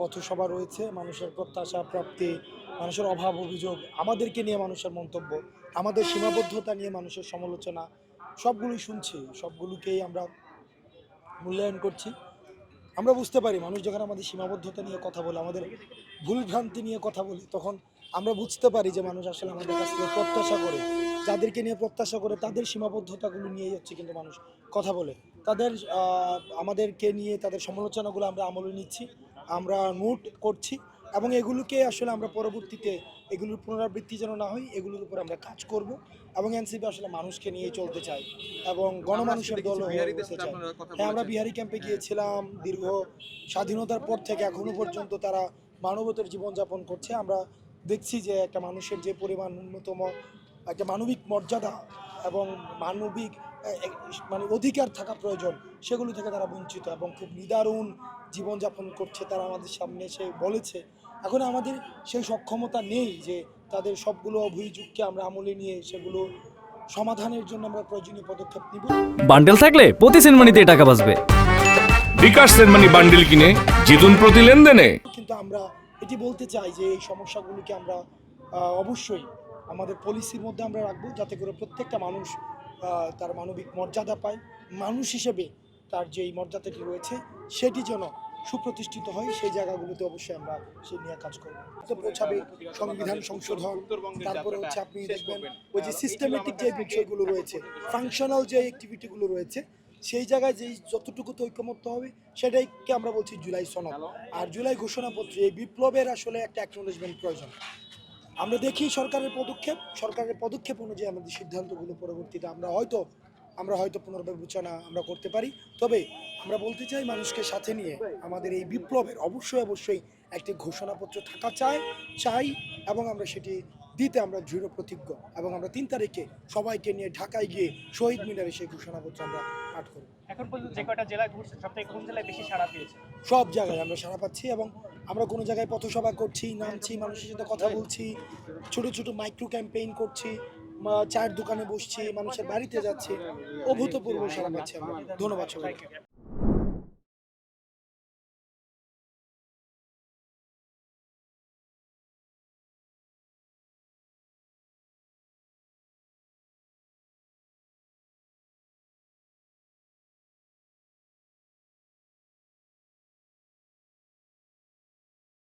পথসভা রয়েছে, মানুষের প্রত্যাশা প্রাপ্তি, মানুষের অভাব অভিযোগ, আমাদেরকে নিয়ে মানুষের মন্তব্য, আমাদের সীমাবদ্ধতা নিয়ে মানুষের সমালোচনা, সবগুলোই শুনছি, সবগুলোকেই আমরা মূল্যায়ন করছি। আমরা বুঝতে পারি মানুষ যখন আমাদের সীমাবদ্ধতা নিয়ে কথা বলে, আমাদের ভুলভ্রান্তি নিয়ে কথা বলে, তখন আমরা বুঝতে পারি যে মানুষ আসলে আমাদের কাছ থেকে প্রত্যাশা করে, যাদেরকে নিয়ে প্রত্যাশা করে তাদের সীমাবদ্ধতাগুলো নিয়েই হচ্ছে কিন্তু মানুষ কথা বলে। তাদের আমাদেরকে নিয়ে তাদের সমালোচনাগুলো আমরা আমলে নিচ্ছি, আমরা নোট করছি এবং এগুলোকে আসলে আমরা পরবর্তীতে এগুলোর পুনরাবৃত্তি যেন না হয় এগুলোর উপর আমরা কাজ করব এবং এনসিপি আসলে মানুষকে নিয়ে চলতে চাই এবং গণমানুষের দল হয়ে উঠতে চাই। হ্যাঁ, আমরা বিহারি ক্যাম্পে গিয়েছিলাম, দীর্ঘ স্বাধীনতার পর থেকে এখনো পর্যন্ত তারা মানবতার জীবনযাপন করছে। আমরা দেখছি যে একটা মানুষের যে পরিমাণ ন্যূনতম একটা মানবিক মর্যাদা এবং মানবিক মানে অধিকার থাকা প্রয়োজন, সেগুলো থেকে তারা বঞ্চিত এবং খুব নিদারুণ জীবনযাপন করছে। তারা আমাদের সামনে এসে বলেছে, এখন আমাদের সেই সক্ষমতা নেই যে তাদের সবগুলো অভিযোগকে আমরা আমলে নিয়ে সেগুলো সমাধানের জন্য আমরা প্রয়োজনীয় পদক্ষেপ নিব। বান্ডেল থাকলে প্রতি সেনমানিতে টাকা বাঁচবে। বিকাশ সেনমানি বান্ডেল কিনে জিতুন প্রতি লেনদেনে। কিন্তু আমরা এটি বলতে চাই যে এই সমস্যাগুলোকে আমরা অবশ্যই আমাদের পলিসির মধ্যে আমরা রাখবো, যাতে করে প্রত্যেকটা মানুষ তার মানবিক মর্যাদা পায়, মানুষ হিসেবে তার যেই মর্যাদাটি রয়েছে সেটি যেন সুপ্রতিষ্ঠিত হয়। সেই জায়গাগুলোতে অবশ্যই আমরা সে নিয়ে কাজ করব। তো পৌঁছাবে সংবিধান সংশোধন, তারপরে হচ্ছে আপনি দেখবেন ওই যে সিস্টেমেটিক যে বিষয়গুলো রয়েছে, ফাংশনাল যে অ্যাক্টিভিটিগুলো রয়েছে, সেই জায়গায় যেই যতটুকু ঐকমত্য হবে সেটাইকে আমরা বলছি জুলাই সনদ। আর জুলাই ঘোষণাপত্রে এই বিপ্লবের আসলে একটা অ্যাকনোলেজমেন্ট প্রয়োজন। আমরা দেখি সরকারের পদক্ষেপ অনুযায়ী আমাদের সিদ্ধান্তগুলো পরবর্তীতে আমরা হয়তো পুনর্বিবেচনা আমরা করতে পারি। তবে আমরা বলতে চাই মানুষকে সাথে নিয়ে আমাদের এই বিপ্লবের অবশ্যই একটি ঘোষণাপত্র থাকা চাই এবং আমরা সেটি দিতে আমরা দৃঢ় প্রতিজ্ঞ এবং আমরা 3 তারিখে সবাইকে নিয়ে ঢাকায় গিয়ে শহীদ মিনারে সেই ঘোষণাপত্র আমরা পাঠ করব। এখন পর্যন্ত যে কয়টা জেলায় ঘুরছে সবথেকে কোন জেলায় বেশি সাড়া পেয়েছে? সব জায়গায় আমরা সাড়া পাচ্ছি এবং আমরা কোনো জায়গায় পথসভা করছি, নামছি, মানুষের সাথে কথা বলছি, ছোট ছোট মাইক্রো ক্যাম্পেইন করছি, চায়ের দোকানে বসছি, মানুষের বাড়িতে যাচ্ছি, অভূতপূর্ব সাড়া পাচ্ছি আমরা। ধন্যবাদ সবাইকে।